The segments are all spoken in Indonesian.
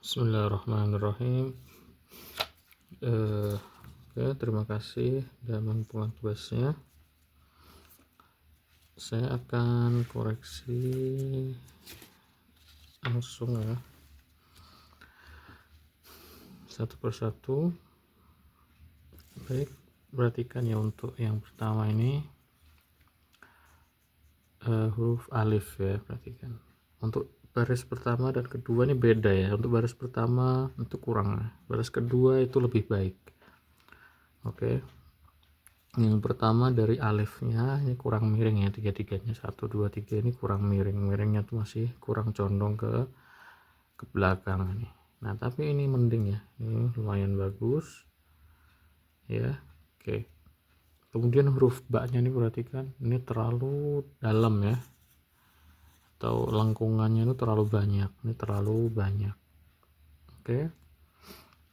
Bismillahirrahmanirrahim. Terima kasih sudah mengumpulkan tugasnya. Saya akan koreksi langsung ya, satu persatu. Baik, perhatikan ya, untuk yang pertama ini huruf alif ya, perhatikan. Untuk baris pertama dan kedua ini beda ya. Untuk baris pertama itu kurang, baris kedua itu lebih baik. Oke, yang pertama dari alifnya ini kurang miring ya, tiga-tiganya 1 2 3 ini kurang miringnya tuh masih kurang condong ke belakang ini. Nah tapi ini mending ya, ini lumayan bagus ya. Oke, kemudian huruf ba-nya ini perhatikan, ini terlalu dalam ya, atau lengkungannya itu terlalu banyak, ini terlalu banyak. Oke,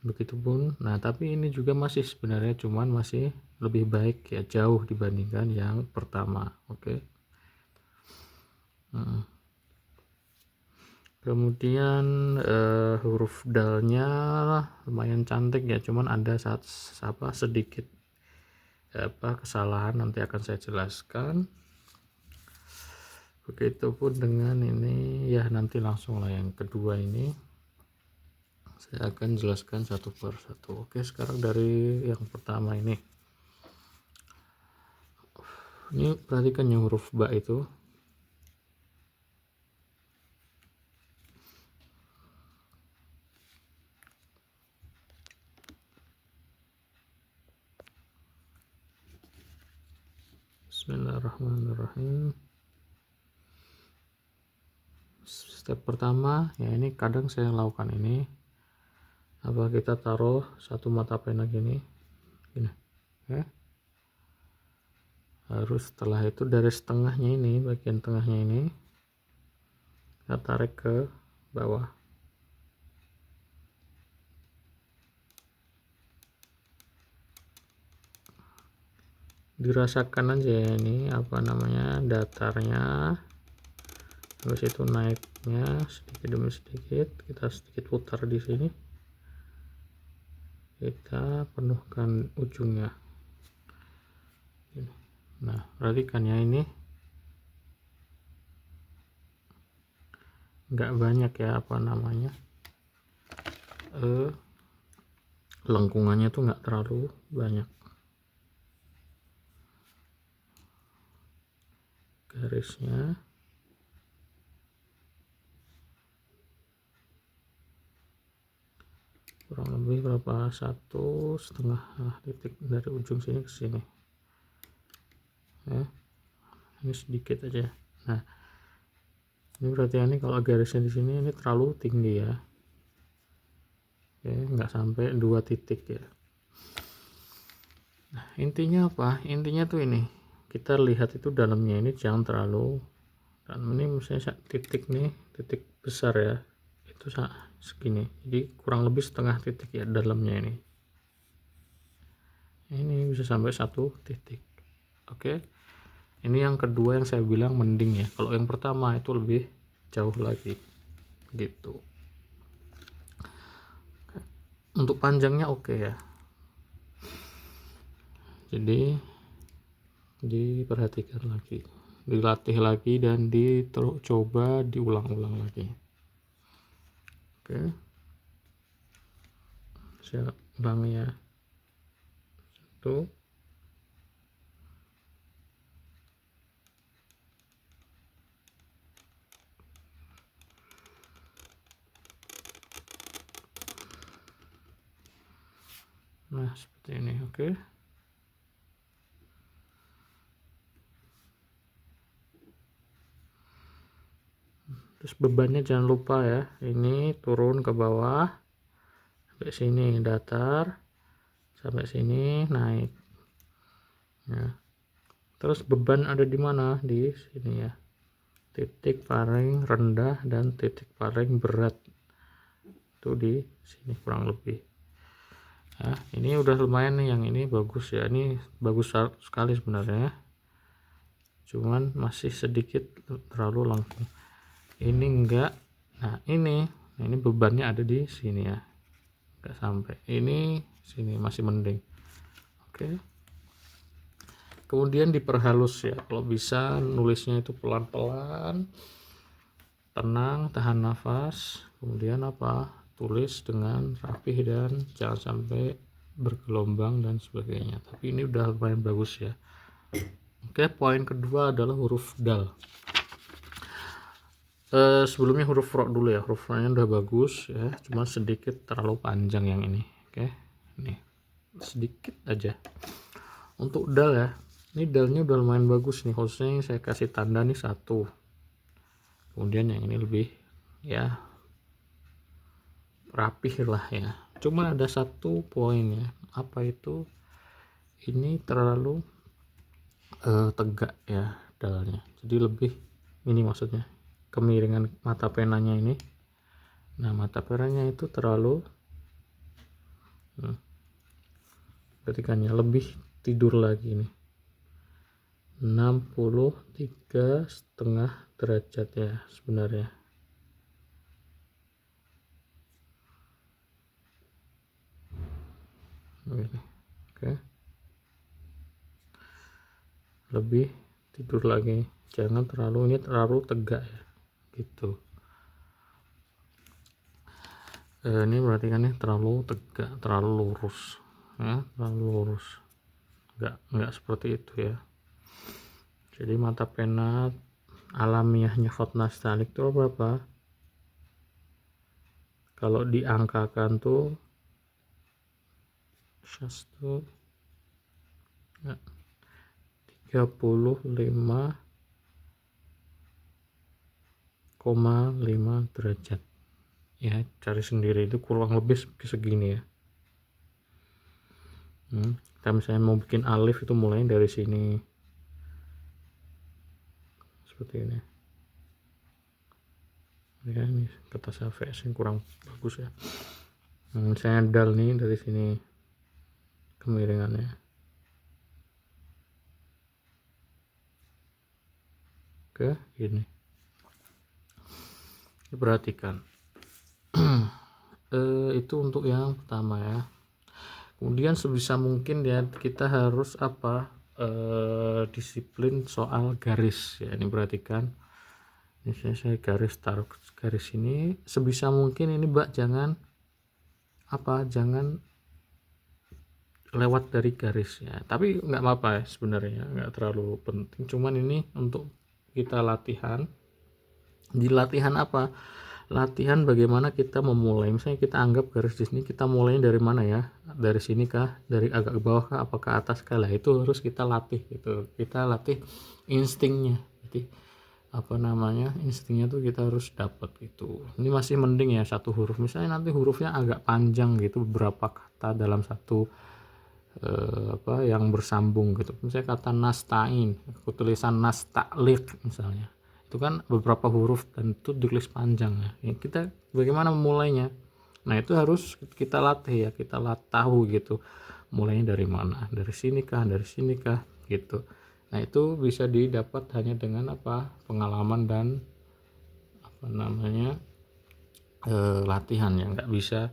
begitupun. Nah tapi ini juga masih sebenarnya, cuman masih lebih baik ya, jauh dibandingkan yang pertama. Oke. Kemudian huruf dalnya lumayan cantik ya, cuman ada sedikit kesalahan, nanti akan saya jelaskan. Begitupun dengan ini ya, nanti langsung lah yang kedua ini saya akan jelaskan satu per satu. Oke, sekarang dari yang pertama ini perhatikan yang huruf ba itu. Bismillahirrahmanirrahim. Step pertama ya, ini kadang saya lakukan ini, kita taruh satu mata pena gini ya. Harus setelah itu dari setengahnya ini, bagian tengahnya ini kita tarik ke bawah. Dirasakan aja ya, ini datarnya, terus itu naiknya sedikit demi sedikit. Kita sedikit putar di sini, kita penuhkan ujungnya. Nah perhatikan ya, ini nggak banyak ya, lengkungannya tuh nggak terlalu banyak, garisnya kurang lebih berapa, 1,5 titik dari ujung sini ke sini ya. Ini sedikit aja. Nah ini berarti ini kalau garisnya di sini ini terlalu tinggi ya. Oke, nggak sampai 2 titik ya. Nah intinya apa, intinya tuh ini kita lihat itu dalamnya ini jangan terlalu, dan ini misalnya titik nih, titik besar ya, itu segini, jadi kurang lebih setengah titik ya dalamnya ini bisa sampai 1 titik. Oke, ini yang kedua yang saya bilang mending ya. Kalau yang pertama itu lebih jauh lagi gitu. Untuk panjangnya oke ya, jadi diperhatikan lagi, dilatih lagi, dan dicoba diulang-ulang lagi. Oke, saya ulangi ya. Tuh nah seperti ini. Oke, terus bebannya jangan lupa ya, ini turun ke bawah sampai sini datar, sampai sini naik ya. Terus beban ada di mana? Di sini ya, titik paling rendah dan titik paling berat itu di sini kurang lebih. Nah, ini udah lumayan nih, yang ini bagus ya, ini bagus sekali sebenarnya, cuman masih sedikit terlalu lengkung. Ini enggak. Nah ini Nah, ini bebannya ada di sini ya, nggak sampai ini, sini masih mending. Oke, kemudian diperhalus ya, kalau bisa nulisnya itu pelan-pelan, tenang, tahan nafas, kemudian tulis dengan rapih dan jangan sampai bergelombang dan sebagainya. Tapi ini udah lumayan bagus ya. Oke, poin kedua adalah huruf dal. Sebelumnya huruf ro dulu ya, huruf ro nya udah bagus ya, cuma sedikit terlalu panjang yang ini. Oke, ini sedikit aja. Untuk dal ya, ini dalnya udah lumayan bagus nih, khususnya yang saya kasih tanda nih 1, kemudian yang ini lebih ya rapih lah ya. Cuma ada 1 poin ya, apa itu, ini terlalu tegak ya dalnya, jadi lebih ini, maksudnya kemiringan mata penanya ini. Nah, mata penanya itu terlalu ketikannya lebih tidur lagi nih, 63,5 derajat ya sebenarnya. Oke, lebih tidur lagi, jangan terlalu, ini terlalu tegak ya gitu. Ini berarti kan ini terlalu tegak, terlalu lurus ya, terlalu lurus, enggak seperti itu ya. Jadi mata pena alamiahnya Khot Nastalik itu berapa? Kalau diangkakan tuh tuh ya, 35,5 derajat ya, cari sendiri, itu kurang lebih segini ya. Kita misalnya mau bikin alif itu mulai dari sini seperti ini ya. Ini kata saya VS yang kurang bagus ya. Misalnya dal nih dari sini kemiringannya. Oke, ini perhatikan. Itu untuk yang pertama ya. Kemudian sebisa mungkin ya kita harus disiplin soal garis ya. Ini perhatikan, ini saya garis, taruh garis ini sebisa mungkin ini Mbak, jangan lewat dari garis ya, tapi nggak apa-apa ya sebenarnya, nggak terlalu penting, cuman ini untuk kita latihan. Di latihan latihan bagaimana kita memulai, misalnya kita anggap garis di sini, kita mulai dari mana ya, dari sini kah, dari agak ke bawah kah, apakah atas kah, lah itu harus kita latih gitu, kita latih instingnya. Jadi instingnya tuh kita harus dapat gitu. Ini masih mending ya 1 huruf, misalnya nanti hurufnya agak panjang gitu, beberapa kata dalam satu yang bersambung gitu, misalnya kata nastain, tulisan nasta'liq misalnya, itu kan beberapa huruf dan itu ditulis panjang ya. Kita bagaimana memulainya, nah itu harus kita latih ya, kita tahu gitu mulainya dari mana, dari sini kah gitu. Nah itu bisa didapat hanya dengan pengalaman dan latihan ya. Nggak bisa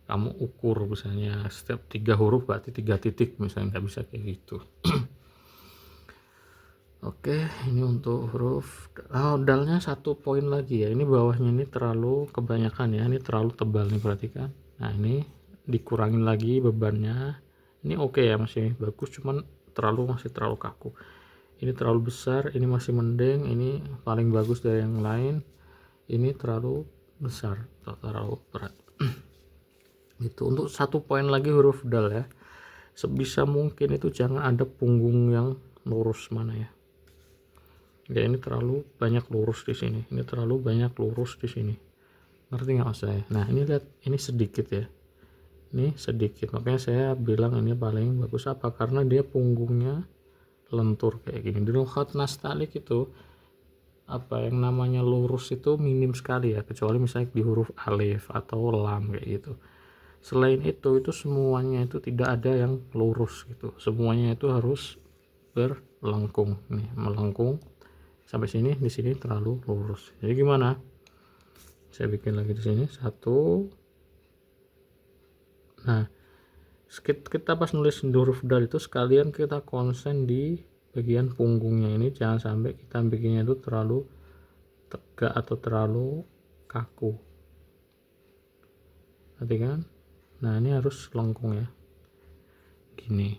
kamu ukur misalnya setiap 3 huruf berarti 3 titik misalnya, nggak bisa kayak gitu. Oke, ini untuk huruf dalnya 1 poin lagi ya, ini bawahnya ini terlalu kebanyakan ya, ini terlalu tebal nih, perhatikan. Nah ini dikurangin lagi bebannya, ini oke ya, masih bagus, cuman masih terlalu kaku. Ini terlalu besar, ini masih mending, ini paling bagus dari yang lain, ini terlalu besar atau terlalu berat. Itu untuk 1 poin lagi huruf dal ya, sebisa mungkin itu jangan ada punggung yang lurus mana ya. Ya ini terlalu banyak lurus di sini, ini terlalu banyak lurus di sini, ngerti nggak mas saya? Nah ini lihat, ini sedikit ya, ini sedikit, makanya saya bilang ini paling bagus karena dia punggungnya lentur kayak gini. Di Khot Nastalik itu yang namanya lurus itu minim sekali ya, kecuali misalnya di huruf alif atau lam kayak gitu. Selain itu semuanya itu tidak ada yang lurus gitu, semuanya itu harus berlengkung nih, melengkung sampai sini, di sini terlalu lurus. Jadi gimana Saya bikin lagi di sini 1. Nah, kita pas nulis huruf dal itu sekalian kita konsen di bagian punggungnya ini, jangan sampai kita bikinnya itu terlalu tegak atau terlalu kaku. Perhatikan. Nah, ini harus lengkung ya. Gini.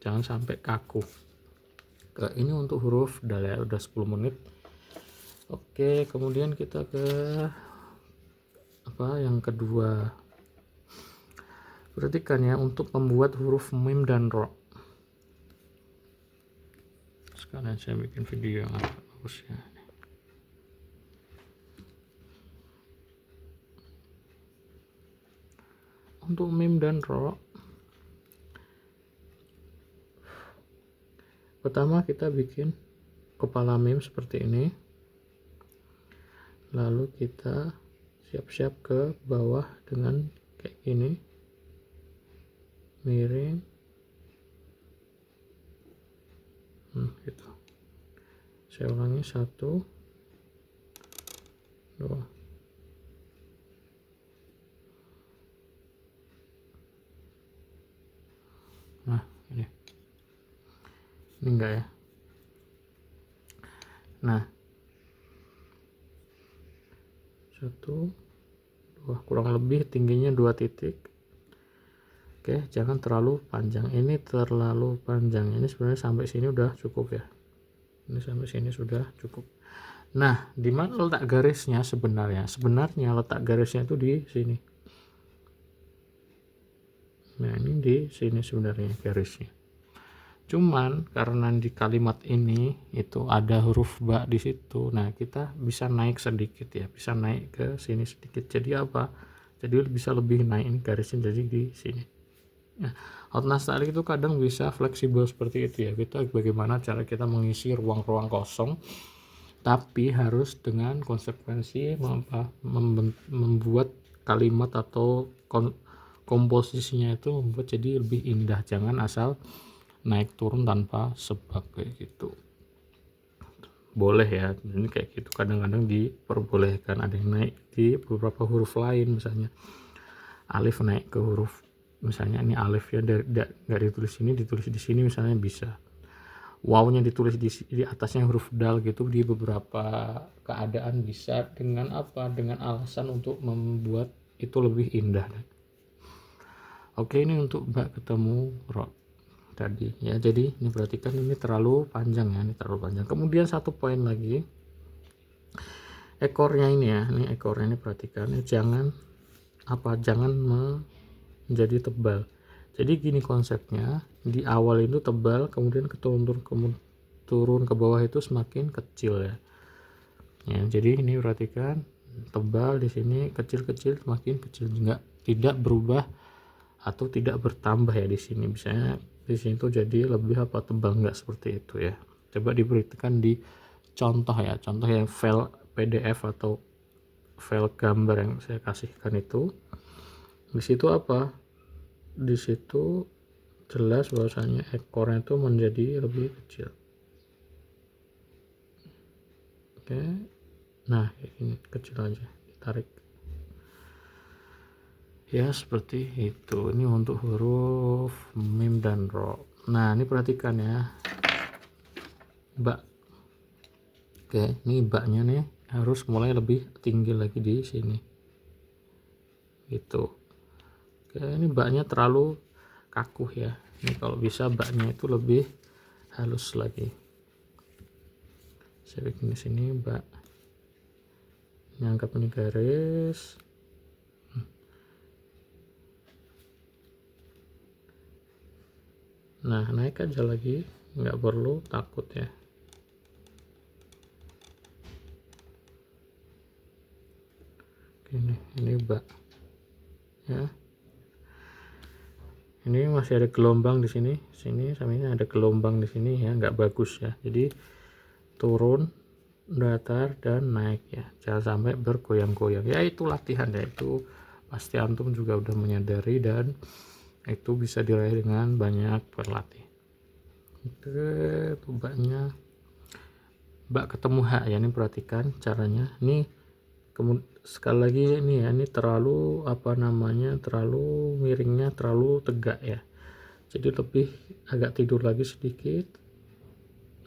Jangan sampai kaku. Ini untuk huruf dal ya, udah 10 menit. Oke, kemudian kita ke yang kedua. Perhatikan ya, untuk membuat huruf mim dan ro. Sekarang saya bikin video yang agak bagus ya. Untuk mim dan ro, pertama kita bikin kepala mim seperti ini, lalu kita siap-siap ke bawah dengan kayak gini, miring, gitu. Saya ulangi 1, 2. Nah, ini enggak ya. Nah, 1, 2, kurang lebih tingginya 2 titik. Oke, jangan terlalu panjang. Ini terlalu panjang. Ini sebenarnya sampai sini udah cukup ya. Ini sampai sini sudah cukup. Nah, di mana letak garisnya sebenarnya? Sebenarnya letak garisnya itu di sini. Nah, ini di sini sebenarnya garisnya. Cuman karena di kalimat ini itu ada huruf ba di situ. Nah, kita bisa naik sedikit ya, bisa naik ke sini sedikit. Jadi apa? Jadi bisa lebih naik ini garisnya jadi di sini. Nah, Hotnas Talik itu kadang bisa fleksibel seperti itu ya. Kita bagaimana cara kita mengisi ruang-ruang kosong, tapi harus dengan konsekuensi membuat kalimat atau komposisinya itu membuat jadi lebih indah. Jangan asal naik turun tanpa sebab kayak gitu. Boleh ya, ini kayak gitu kadang-kadang diperbolehkan. Ada yang naik di beberapa huruf lain, misalnya alif naik ke huruf, misalnya ini alif ya, nggak ditulis ini, ditulis di sini misalnya bisa. Wawnya ditulis di atasnya huruf dal gitu, di beberapa keadaan bisa. Dengan apa? Dengan alasan untuk membuat itu lebih indah. Oke, ini untuk ba ketemu ro tadi ya. Jadi ini perhatikan, ini terlalu panjang ya, ini terlalu panjang. Kemudian satu poin lagi, ekornya ini ya, ini ekornya ini perhatikan, ini jangan menjadi tebal. Jadi gini konsepnya, di awal itu tebal, kemudian turun ke bawah itu semakin kecil ya. Ya, jadi ini perhatikan, tebal di sini, kecil-kecil, semakin kecil, tidak berubah atau tidak bertambah ya di sini. Misalnya di sini tuh jadi lebih tebal, enggak seperti itu ya. Coba diberikan di contoh ya, contoh yang file PDF atau file gambar yang saya kasihkan itu. Di situ di situ jelas bahwasanya ekornya itu menjadi lebih kecil. Oke, nah ini kecil aja, ditarik ya seperti itu. Ini untuk huruf mim dan ro. Nah, ini perhatikan ya, ba. Oke, ini baknya nih harus mulai lebih tinggi lagi di sini gitu. Oke, ini baknya terlalu kaku ya. Ini kalau bisa baknya itu lebih halus lagi. Saya bikin di sini bak, nyangkap ini garis. Nah, naik aja lagi, nggak perlu takut ya. Ini bak ya. Ini masih ada gelombang di sini, sama ini ada gelombang di sini ya, nggak bagus ya. Jadi turun, datar, dan naik ya, jangan sampai bergoyang-goyang ya. Itu latihan ya, itu pasti antum juga udah menyadari, dan itu bisa diraih dengan banyak berlatih. Oke, baknya bak ketemu H ya. Ini perhatikan caranya, ini Kemudian sekali lagi ini ya, ini terlalu apa namanya, terlalu miringnya terlalu tegak ya, jadi lebih agak tidur lagi sedikit.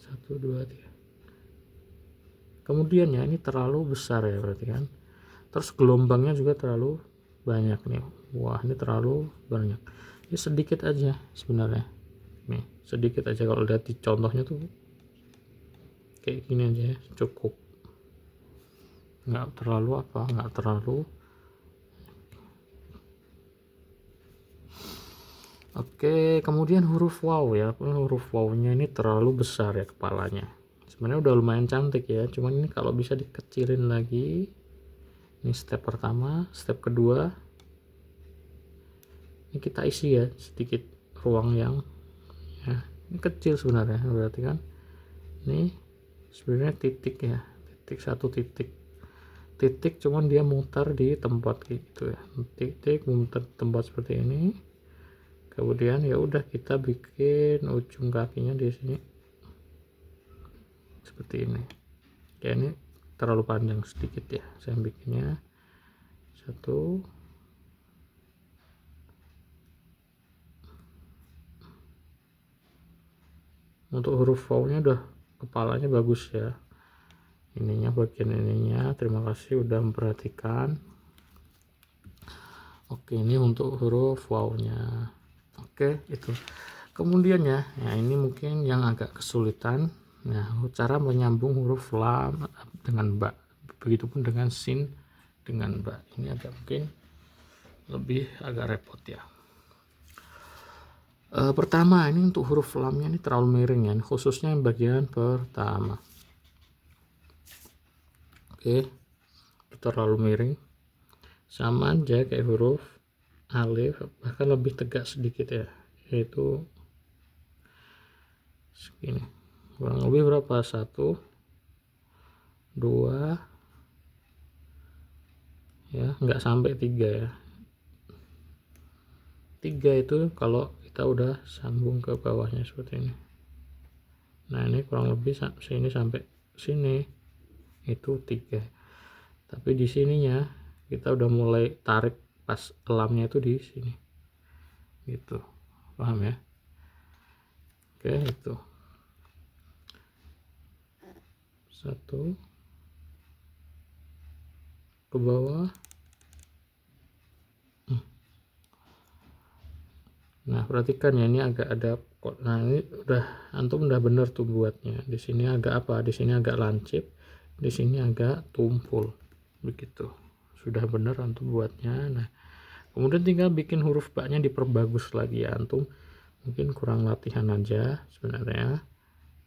1 2 3. Kemudian ya, ini terlalu besar ya berarti kan, terus gelombangnya juga terlalu banyak nih. Wah, ini terlalu banyak. Ini sedikit aja sebenarnya, nih sedikit aja. Kalau lihat di contohnya tuh kayak gini aja ya, cukup. Nggak terlalu apa, nggak terlalu. Oke, kemudian huruf wow ya, huruf wow-nya ini terlalu besar ya kepalanya. Sebenarnya udah lumayan cantik ya, cuman ini kalau bisa dikecilin lagi. Ini step pertama, step kedua. Ini kita isi ya sedikit ruang yang ya, ini kecil sebenarnya, berarti kan ini sebenarnya titik ya, titik, satu titik cuman dia mutar di tempat gitu ya, titik mutar tempat seperti ini. Kemudian ya udah kita bikin ujung kakinya di sini seperti ini ya. Ini terlalu panjang sedikit ya, saya bikinnya satu. Untuk huruf V nya udah, kepalanya bagus ya, ininya bagian ininya. Terima kasih udah memperhatikan. Oke, ini untuk huruf wow nya. Oke, itu. Kemudian ya, ini mungkin yang agak kesulitan. Nah, cara menyambung huruf lam dengan ba, begitupun dengan sin dengan ba. Ini agak mungkin lebih agak repot ya. Pertama, ini untuk huruf lamnya ini terlalu miring ya, khususnya yang bagian pertama. Oke, terlalu miring. Sama aja kayak huruf alif, bahkan lebih tegak sedikit ya, yaitu segini. Kurang lebih berapa? 1 2 ya, nggak sampai 3 ya. 3 itu kalau kita udah sambung ke bawahnya seperti ini. Nah, ini kurang lebih sini sampai sini itu 3. Tapi di sininya kita udah mulai tarik pas lamnya itu di sini. Gitu. Paham ya? Oke, itu. 1 ke bawah. Nah, perhatikan ya, ini agak ada kok. Nah, ini udah antum udah bener tuh buatnya. Di sini agak apa? Di sini agak lancip, di sini agak tumpul. Begitu. Sudah bener antum buatnya. Nah, kemudian tinggal bikin huruf ba-nya diperbagus lagi ya. Antum mungkin kurang latihan aja sebenarnya.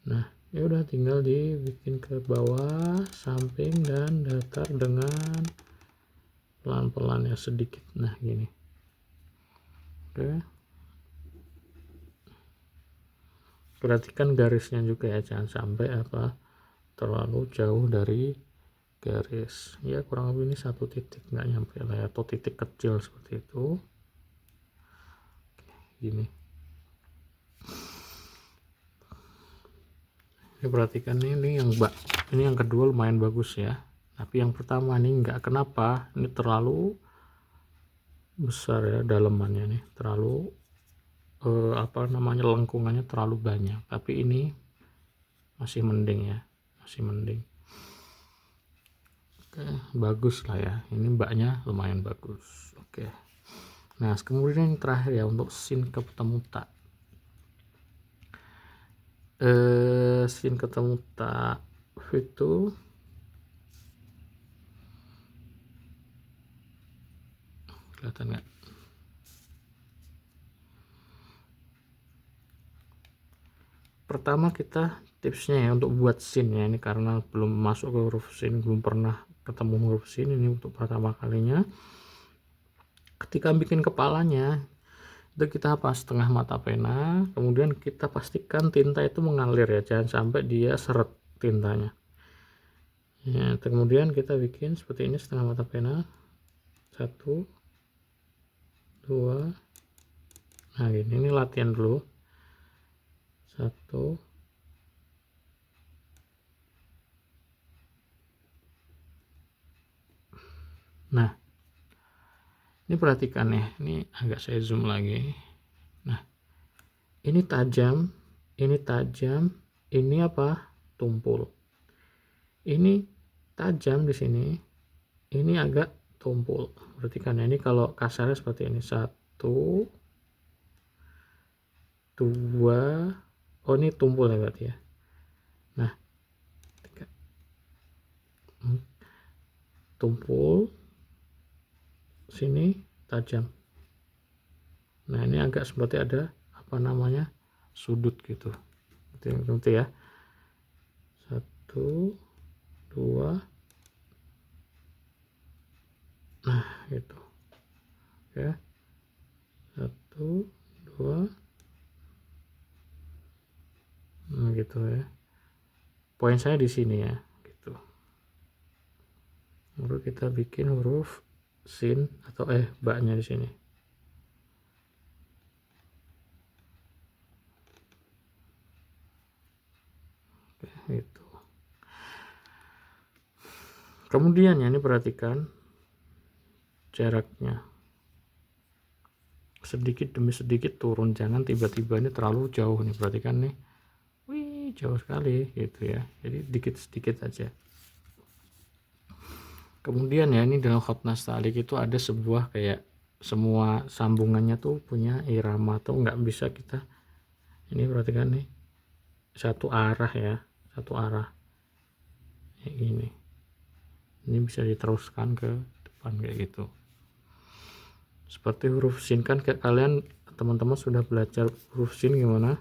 Nah, ya udah tinggal dibikin ke bawah, samping dan datar dengan pelan-pelan ya sedikit. Nah, gini. Oke. Perhatikan garisnya juga ya, jangan sampai apa terlalu jauh dari garis ya. Kurang lebih ini 1 titik, nggak nyampe lah ya, atau titik kecil seperti itu. Gini, ini perhatikan ini yang ini yang kedua lumayan bagus ya, tapi yang pertama ini nggak. Kenapa? Ini terlalu besar ya dalemannya nih, terlalu apa namanya, lengkungannya terlalu banyak. Tapi ini masih mending ya, masih mending. Oke, bagus lah ya, ini mbaknya lumayan bagus. Oke, nah kemudian yang terakhir ya, untuk sin ketemu ta. Sin ketemu ta itu kelihatan nggak? Pertama kita tipsnya ya untuk buat sin ya, ini karena belum masuk ke huruf sin, belum pernah ketemu huruf sin, ini untuk pertama kalinya. Ketika bikin kepalanya itu kita pas setengah mata pena, kemudian kita pastikan tinta itu mengalir ya, jangan sampai dia seret tintanya ya. Kemudian kita bikin seperti ini setengah mata pena, 1 2. Nah ini latihan dulu. 1 2 Nah, ini perhatikan ya, ini agak saya zoom lagi. Nah, ini tajam, ini apa? Tumpul. Ini tajam di sini, ini agak tumpul. Perhatikan ya, ini kalau kasarnya seperti ini, 1, 2, oh ini tumpul ya berarti ya. Nah, 3, tumpul, sini tajam. Nah, ini agak seperti ada apa namanya, sudut gitu. Nanti ya, 1, 2, nah gitu ya, 1, 2, nah gitu ya. Poin saya di sini ya, gitu. Lalu kita bikin huruf sin atau baknya di sini. Oke, gitu. Kemudian ya, ini perhatikan jaraknya, sedikit demi sedikit turun, jangan tiba-tiba ini terlalu jauh nih. Perhatikan nih, wih jauh sekali gitu ya, jadi dikit sedikit aja. Kemudian ya, ini dalam khat nasta'lik itu ada sebuah kayak semua sambungannya tuh punya irama, tuh nggak bisa kita ini. Perhatikan nih, satu arah ya, satu arah kayak gini. Ini bisa diteruskan ke depan kayak gitu. Seperti huruf sin kan, kayak kalian teman-teman sudah belajar huruf sin gimana.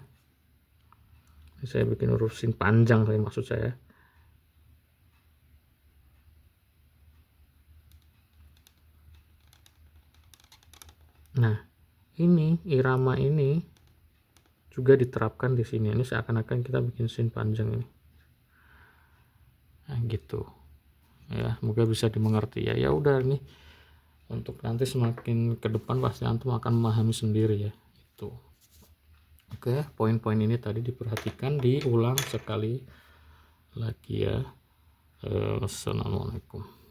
Saya bikin huruf sin panjang tadi maksud saya. Nah, ini irama ini juga diterapkan di sini. Ini seakan-akan kita bikin sin panjang ini. Nah, gitu. Ya, semoga bisa dimengerti ya. Ya udah, nih untuk nanti semakin ke depan pasti antum akan memahami sendiri ya. Itu. Oke, poin-poin ini tadi diperhatikan, diulang sekali lagi ya. Assalamualaikum.